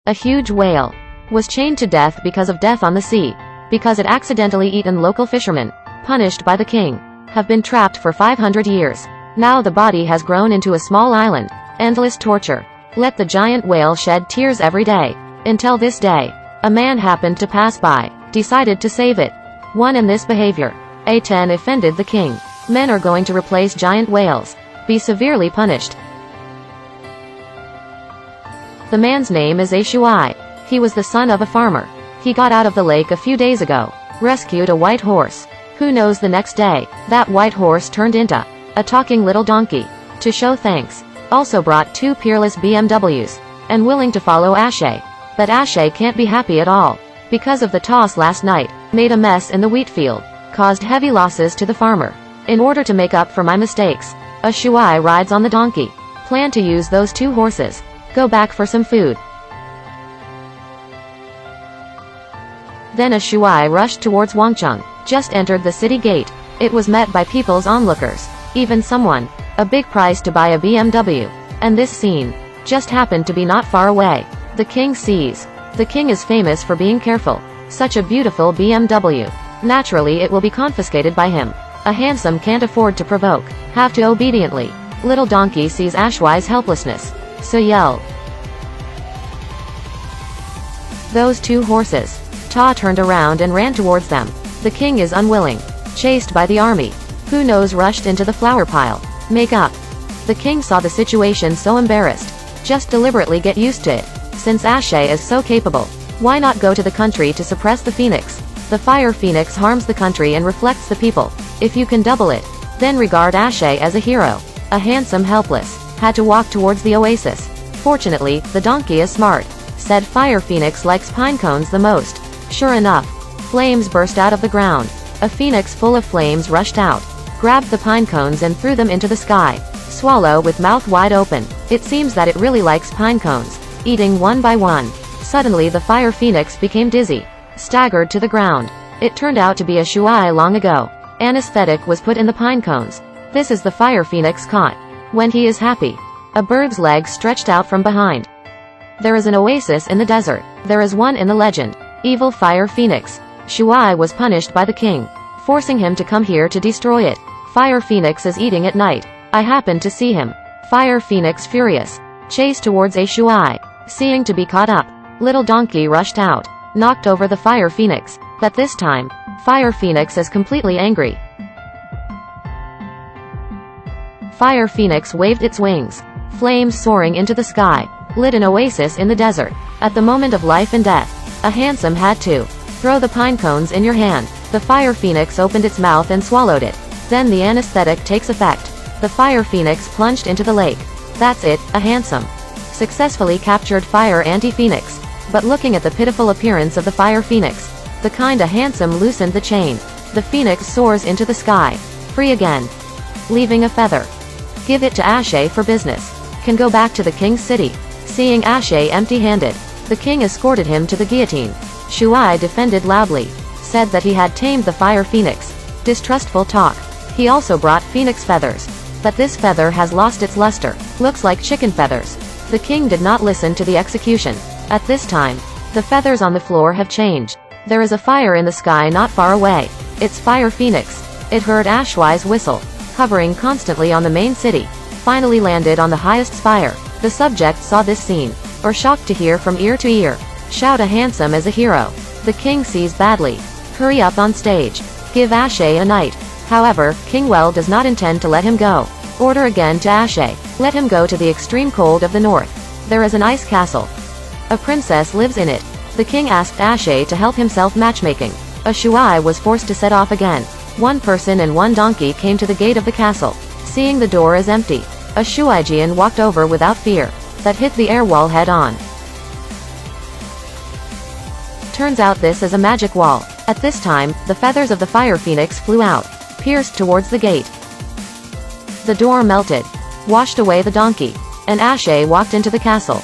A huge whale was chained to death because of death on the sea, because it accidentally eaten local fishermen, punished by the king, have been trapped for 500 years. Now the body has grown into a small island. Endless torture. Let the giant whale shed tears every day. Until this day, a man happened to pass by, decided to save it. One in this behavior. A10 offended the king. Men are going to replace giant whales. Be severely punished. The man's name is Ashuai. He was the son of a farmer. He got out of the lake a few days ago, rescued a white horse. Who knows, the next day, that white horse turned into a talking little donkey. To show thanks, also brought 2 peerless BMWs, and willing to follow Ashay. But Ashay can't be happy at all, because of the toss last night, made a mess in the wheat field, caused heavy losses to the farmer. In order to make up for my mistakes, Ashuai rides on the donkey. Plan to use those 2 horses. Go back for some food. Then Ashuai rushed towards Wangcheng, just entered the city gate. It was met by people's onlookers, even someone, a big price to buy a BMW. And this scene just happened to be not far away. The king sees. The king is famous for being careful. Such a beautiful BMW. Naturally it will be confiscated by him. A handsome can't afford to provoke. Have to obediently. Little donkey sees Ashuai's helplessness, so yell. Those 2 horses. Ta turned around and ran towards them. The king is unwilling. Chased by the army. Who knows, rushed into the flower pile. Make up. The king saw the situation, so embarrassed. Just deliberately get used to it. Since Ashay is so capable, why not go to the country to suppress the phoenix? The fire phoenix harms the country and reflects the people. If you can double it, then regard Ashay as a hero. A handsome helpless, had to walk towards the oasis. Fortunately, the donkey is smart. Said fire phoenix likes pine cones the most. Sure enough, flames burst out of the ground. A phoenix full of flames rushed out, grabbed the pine cones and threw them into the sky. Swallow with mouth wide open. It seems that it really likes pine cones, eating one by one. Suddenly the fire phoenix became dizzy, staggered to the ground. It turned out to be Ashuai long ago. Anesthetic was put in the pine cones. This is the fire phoenix caught. When he is happy, a bird's leg stretched out from behind. There is an oasis in the desert. There is one in the legend. Evil fire phoenix. Shuai was punished by the king, forcing him to come here to destroy it. Fire phoenix is eating at night. I happened to see him. Fire phoenix furious, chased towards Ashuai. Seeing to be caught up, little donkey rushed out, knocked over the fire phoenix. But this time, fire phoenix is completely angry. Fire phoenix waved its wings, flames soaring into the sky, lit an oasis in the desert. At the moment of life and death, a handsome had to throw the pine cones in your hand. The fire phoenix opened its mouth and swallowed it. Then the anesthetic takes effect. The fire phoenix plunged into the lake. That's it, a handsome successfully captured fire anti-phoenix. But looking at the pitiful appearance of the fire phoenix, the kinda handsome loosened the chain. The phoenix soars into the sky, free again, leaving a feather. Give it to Ashay for business. Can go back to the king's city. Seeing Ashay empty-handed, the king escorted him to the guillotine. Shuai defended loudly, said that he had tamed the fire phoenix. Distrustful talk. He also brought phoenix feathers, but this feather has lost its luster. Looks like chicken feathers. The king did not listen to the execution. At this time, the feathers on the floor have changed. There is a fire in the sky not far away. It's fire phoenix. It heard Ashuai's whistle, hovering constantly on the main city, finally landed on the highest spire. The subject saw this scene, or shocked to hear from ear to ear. Shout a handsome as a hero. The king sees badly. Hurry up on stage. Give Ashay a knight. However, King Well does not intend to let him go. Order again to Ashay. Let him go to the extreme cold of the north. There is an ice castle. A princess lives in it. The king asked Ashay to help himself matchmaking. Ashuai was forced to set off again. 1 person and 1 donkey came to the gate of the castle. Seeing the door is empty, Ashuaijian walked over without fear, but hit the air wall head on. Turns out this is a magic wall. At this time, the feathers of the fire phoenix flew out, pierced towards the gate. The door melted, washed away the donkey, and Ashay walked into the castle.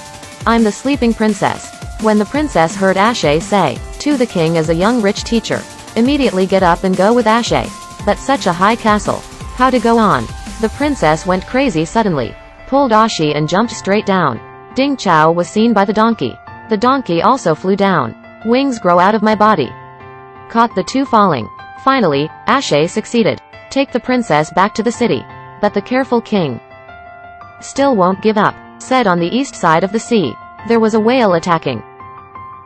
I'm the sleeping princess. When the princess heard Ashay say to the king as a young rich teacher, immediately get up and go with Ashay. But such a high castle, how to go on? The princess went crazy suddenly, pulled Ashi and jumped straight down. Ding Chao was seen by the donkey. The donkey also flew down. Wings grow out of my body. Caught the two falling. Finally, Ashe succeeded. Take the princess back to the city. But the careful king still won't give up. Said on the east side of the sea, there was a whale attacking.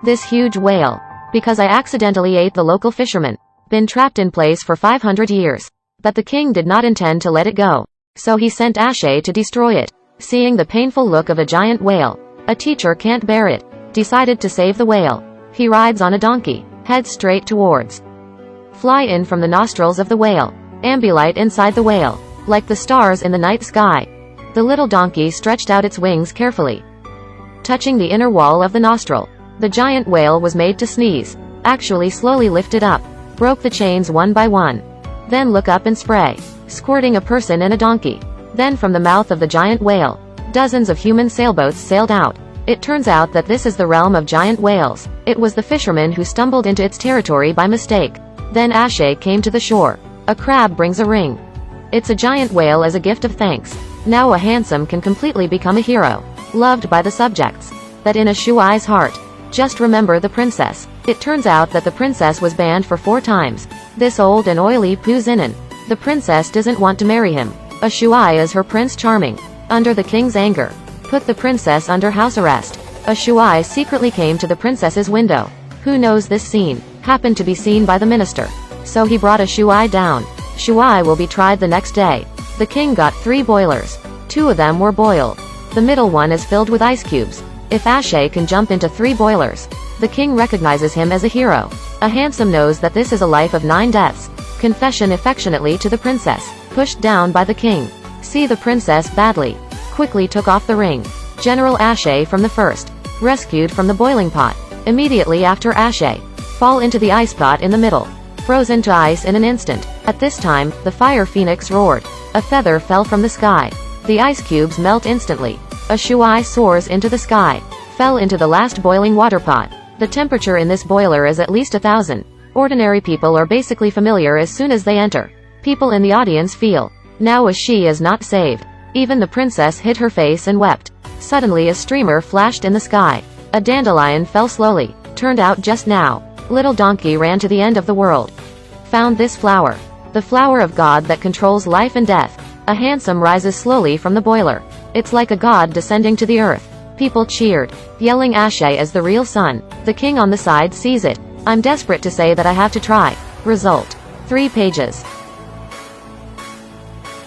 This huge whale. Because I accidentally ate the local fisherman. Been trapped in place for 500 years. But the king did not intend to let it go. So he sent Ashe to destroy it. Seeing the painful look of a giant whale, a teacher can't bear it. Decided to save the whale. He rides on a donkey. Heads straight towards. Fly in from the nostrils of the whale. Ambilight inside the whale. Like the stars in the night sky. The little donkey stretched out its wings carefully. Touching the inner wall of the nostril. The giant whale was made to sneeze. Actually slowly lifted up. Broke the chains one by one. Then look up and spray. Squirting a person and a donkey. Then from the mouth of the giant whale, dozens of human sailboats sailed out. It turns out that this is the realm of giant whales. It was the fisherman who stumbled into its territory by mistake. Then Ashe came to the shore. A crab brings a ring. It's a giant whale as a gift of thanks. Now a handsome can completely become a hero. Loved by the subjects. That in a Shuai's heart. Just remember the princess. It turns out that the princess was banned for 4 times. This old and oily Pu Zinan. The princess doesn't want to marry him. A Shuai is her Prince Charming. Under the king's anger. Put the princess under house arrest. A Shuai secretly came to the princess's window. Who knows this scene? Happened to be seen by the minister. So he brought a Shuai down. Shuai will be tried the next day. The king got 3 boilers. 2 of them were boiled. The middle one is filled with ice cubes. If Ashe can jump into 3 boilers, the king recognizes him as a hero. A handsome knows that this is a life of 9 deaths. Confession affectionately to the princess. Pushed down by the king. See the princess badly. Quickly took off the ring. General Ashe from the first. Rescued from the boiling pot. Immediately after Ashe. Fall into the ice pot in the middle. Frozen to ice in an instant. At this time, the fire phoenix roared. A feather fell from the sky. The ice cubes melt instantly. A Shuai soars into the sky. Fell into the last boiling water pot. The temperature in this boiler is at least 1,000. Ordinary people are basically familiar as soon as they enter. People in the audience feel. Now as she is not saved. Even the princess hid her face and wept. Suddenly a streamer flashed in the sky. A dandelion fell slowly. Turned out just now. Little donkey ran to the end of the world. Found this flower. The flower of God that controls life and death. A handsome rises slowly from the boiler. It's like a god descending to the earth. People cheered, yelling Ashe as the real son. The king on the side sees it. I'm desperate to say that I have to try. Result. 3 pages.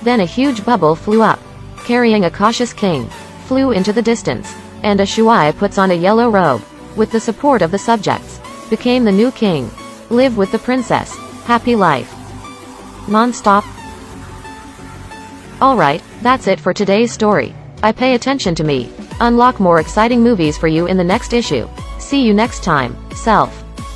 Then a huge bubble flew up. Carrying a cautious king. Flew into the distance. And a Shuai puts on a yellow robe. With the support of the subjects. Became the new king. Live with the princess. Happy life. Non-stop. Alright, that's it for today's story. I pay attention to me. Unlock more exciting movies for you in the next issue. See you next time. Self.